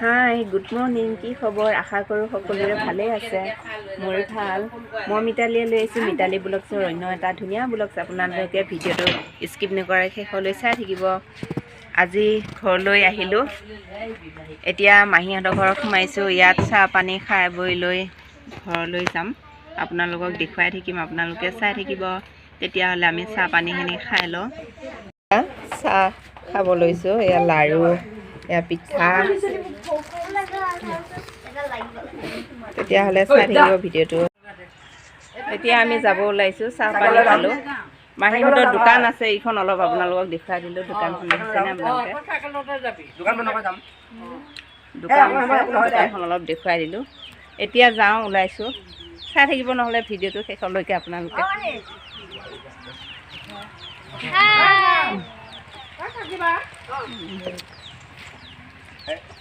Hi good morning কি খবৰ আশা কৰোঁ সকলোৰে ভালেই আছে মোৰ ভাল মই মিতালীয়ে লৈ আহিছোঁ মিতালী ব্লগছৰ অন্য এটা ধুনীয়া ব্লগছ আপোনালোকে ভিডিঅ'টো স্কিপ নকৰাকৈ শেষলৈ চাই থাকিব আজি ঘৰলৈ আহিলোঁ এতিয়া মাহীহঁতৰ ঘৰত সোমাইছোঁ ইয়াত চাহ পানী খাই বৈ লৈ ঘৰলৈ যাম আপোনালোকক দেখুৱাই থাকিম আপোনালোকে চাই থাকিব তেতিয়াহ'লে আমি চাহ পানীখিনি খাই লওঁ চাহ খাব লৈছোঁ এয়া লাড়ু এয়া পিঠা তেতিয়াহ'লে চাই থাকিব ভিডিঅ'টো এতিয়া আমি যাব ওলাইছোঁ চাহ পানী খালোঁ মাহীহঁতৰ দোকান আছে এইখন অলপ আপোনালোকক দেখুৱাই দিলোঁ দোকানখন দেখিছেনে আপোনালোকে দোকানখন অলপ দেখুৱাই দিলোঁ এতিয়া যাওঁ ওলাইছোঁ চাই থাকিব নহ'লে ভিডিঅ'টো শেষলৈকে আপোনালোকে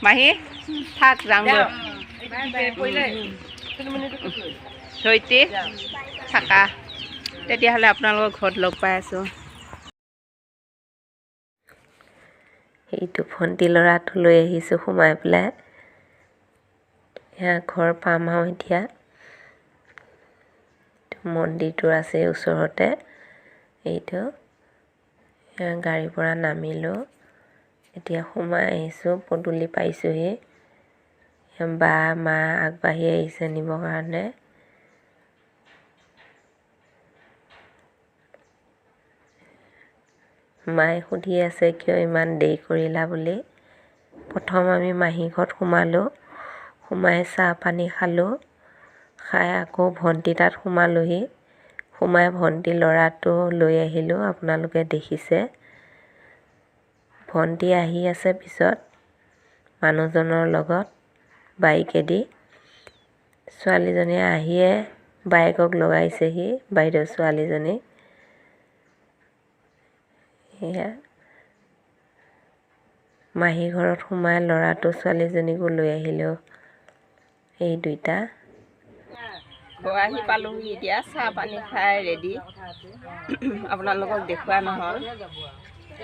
মাহী থাক যাওঁগৈ ধৈৰ্য্য থাকা তেতিয়াহ'লে আপোনালোকৰ ঘৰত লগ পাই আছোঁ সেইটো ভণ্টি ল'ৰাটো লৈ আহিছোঁ সোমাই পেলাই এয়া ঘৰ পাম আৰু এতিয়া মন্দিৰটো আছে ওচৰতে এইটো গাড়ীৰ পৰা নামিলোঁ এতিয়া সোমাই আহিছোঁ পদূলি পাইছোঁহি বা মা আগবাঢ়ি আহিছে নিবৰ কাৰণে মায়ে সুধি আছে কিয় ইমান দেৰি কৰিলা বুলি প্ৰথম আমি মাহী ঘৰত সোমালোঁ সোমাই চাহ পানী খালোঁ খাই আকৌ ভণ্টি তাত সোমালোহি সোমাই ভণ্টি ল'ৰাটো লৈ আহিলোঁ আপোনালোকে দেখিছে ভণ্টি আহি আছে পিছত মানুহজনৰ লগত বাইকেদি ছোৱালীজনীয়ে আহিয়ে বাইকক লগাইছেহি বাইদেউ ছোৱালীজনী এয়া মাহী ঘৰত সোমাই ল'ৰাটো ছোৱালীজনীকো লৈ আহিলোঁ এই দুইটা আহি পালোহি এতিয়া চাহ পানী খাই ৰেডি আপোনালোকক দেখুওৱা নহ'ল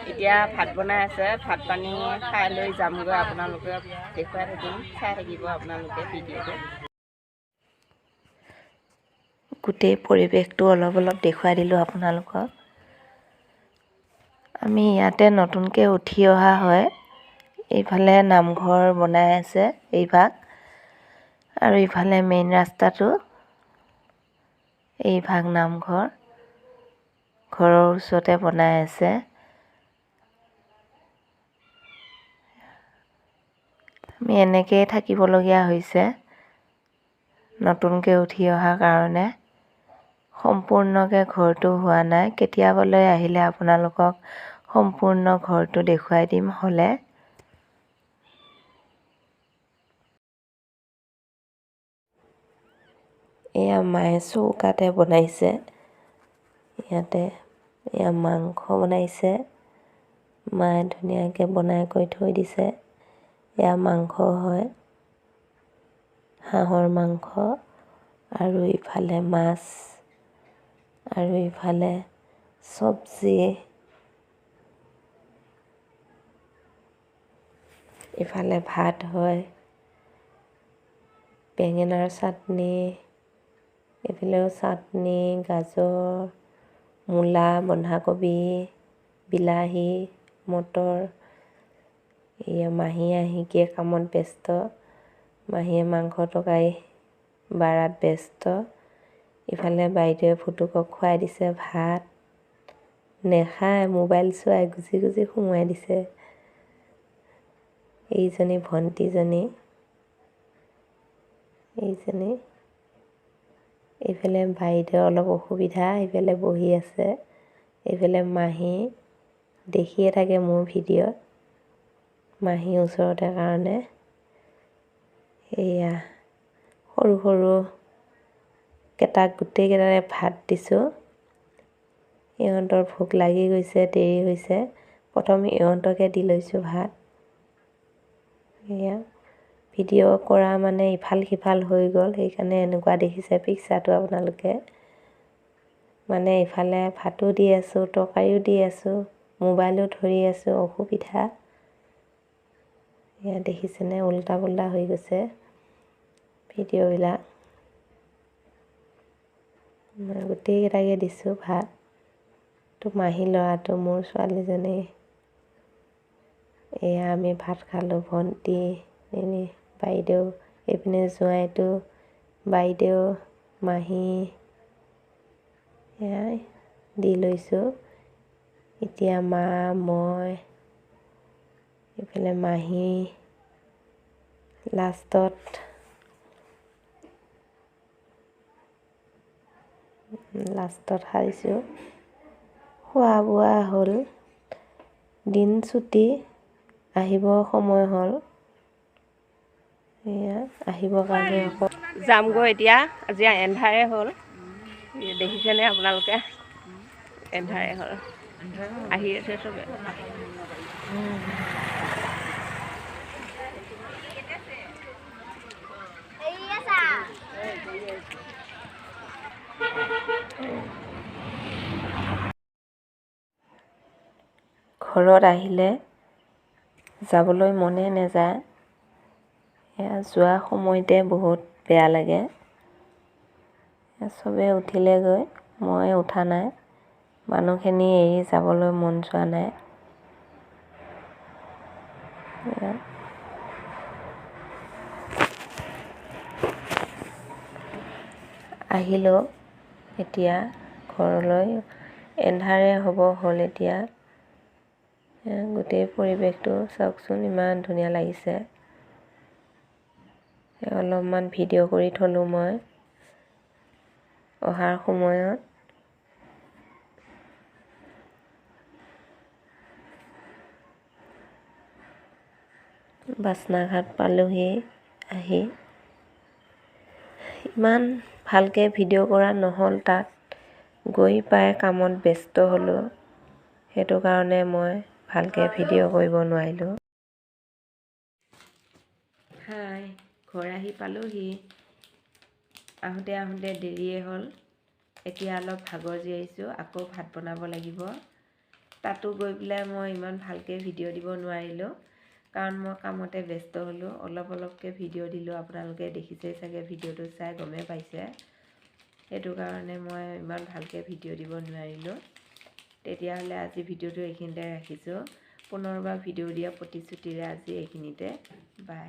এতিয়া ভাত বনাই আছে ভাত পানী খাই লৈ যামগৈ আপোনালোকে দেখুৱাই থাকিম চাই থাকিব আপোনালোকে ভিডিঅ'টো গোটেই পৰিৱেশটো অলপ দেখুৱাই দিলোঁ আপোনালোকক আমি ইয়াতে নতুনকৈ উঠি অহা হয় এইফালে নামঘৰ বনাই আছে এইভাগ আৰু ইফালে মেইন ৰাস্তাটো এইভাগ নামঘৰ ঘৰৰ ওচৰতে বনাই আছে আমি এনেকৈয়ে থাকিবলগীয়া হৈছে নতুনকৈ উঠি অহাৰ কাৰণে সম্পূৰ্ণকৈ ঘৰটো হোৱা নাই কেতিয়াবালৈ আহিলে আপোনালোকক সম্পূৰ্ণ ঘৰটো দেখুৱাই দিম হ'লে এয়া মায়ে চৌকাতে বনাইছে ইয়াতে এয়া মাংস বনাইছে মায়ে ধুনীয়াকৈ বনাই কৰি থৈ দিছে এয়া মাংস হয় হাঁহৰ মাংস আৰু ইফালে মাছ আৰু ইফালে চব্জি ইফালে ভাত হয় বেঙেনাৰ চাটনি এইফালেও চাটনি গাজৰ মূলা বন্ধাকবি বিলাহী মটৰ এয়া মাহী আহিকে কামত ব্যস্ত মাহীয়ে মাংস তৰকাৰী বাৰাত ব্যস্ত ইফালে বাইদেৱে ফুটুকক খুৱাই দিছে ভাত নেখায় মোবাইল চোৱাই গুজি সোমোৱাই দিছে এইজনী ভণ্টিজনী এইজনী এইফালে বাইদেউ অলপ অসুবিধা এইফালে বহি আছে এইফালে মাহী দেখিয়ে থাকে মোৰ ভিডিঅ'ত মাহী ওচৰতে কাৰণে এয়া সৰু কেইটাক গোটেইকেইটাৰে ভাত দিছোঁ ইহঁতৰ ভোক লাগি গৈছে দেৰি হৈছে প্ৰথম ইহঁতকে দি লৈছোঁ ভাত এয়া ভিডিঅ' কৰা মানে ইফাল সিফাল হৈ গ'ল সেইকাৰণে এনেকুৱা দেখিছে পিকচাৰটো আপোনালোকে মানে ইফালে ভাতো দি আছোঁ তৰকাৰীও দি আছোঁ মোবাইলো ধৰি আছোঁ অসুবিধা এয়া দেখিছেনে উল্টা পুল্টা হৈ গৈছে ভিডিঅ'বিলাক। মই গোটেইকেইটাকে দিছোঁ ভাত। তো মাহী ল'ৰাটো মোৰ ছোৱালীজনী, এয়া আমি ভাত খালোঁ। ভণ্টি, বাইদেউ, এইপিনে জোঁৱাইটো, বাইদেউ, মাহী, এয়াই দি লৈছোঁ। এতিয়া মা, মই, এইফালে মাহী, লাষ্টত সাৰিছোঁ। খোৱা বোৱা হ'ল, দিন ছুটি, আহিবৰ সময় হ'ল। এয়া আহিবৰ কাৰণে আকৌ যামগৈ এতিয়া। আজি এন্ধাৰে হ'ল, দেখিছেনে আপোনালোকে? এন্ধাৰে হ'ল, আহি আছে চবে। ঘৰত আহিলে যাবলৈ মনে নাযায়। এয়া যোৱা সময়তে বহুত বেয়া লাগে। চবে উঠিলেগৈ, মই উঠা নাই। মানুহখিনি এৰি যাবলৈ মন যোৱা নাই। আহিলোঁ এতিয়া ঘৰলৈ। এন্ধাৰে হ'ব হ'ল এতিয়া। গোটেই পৰিৱেশটো চাওকচোন, ইমান ধুনীয়া লাগিছে। অলপমান ভিডিঅ' কৰি থলোঁ মই অহাৰ সময়ত। বাচনাঘাট পালোহি আহি। ইমান ভালকৈ ভিডিঅ' কৰা নহ'ল তাত। গৈ পাই কামত ব্যস্ত হ'লোঁ, সেইটো কাৰণে মই ভালকৈ ভিডিঅ' কৰিব নোৱাৰিলোঁ। হাই, ঘৰ আহি পালোহি। আহোঁতে দেৰিয়ে হ'ল। এতিয়া অলপ ভাগৰ জিৰাইছোঁ, আকৌ ভাত বনাব লাগিব। তাতো গৈ পেলাই মই ইমান ভালকৈ ভিডিঅ' দিব নোৱাৰিলোঁ, কাৰণ মই কামতে ব্যস্ত হ'লোঁ। অলপকৈ ভিডিঅ' দিলোঁ, আপোনালোকে দেখিছেই চাগে, ভিডিঅ'টো চাই গমেই পাইছে। সেইটো কাৰণে মই ইমান ভালকৈ ভিডিঅ' দিব নোৱাৰিলোঁ। তেতিয়াহ'লে আজি ভিডিঅ'টো এইখিনিতে ৰাখিছোঁ। পুনৰবাৰ ভিডিঅ' দিয়া প্ৰতিশ্ৰুতিৰে আজি এইখিনিতে বাই।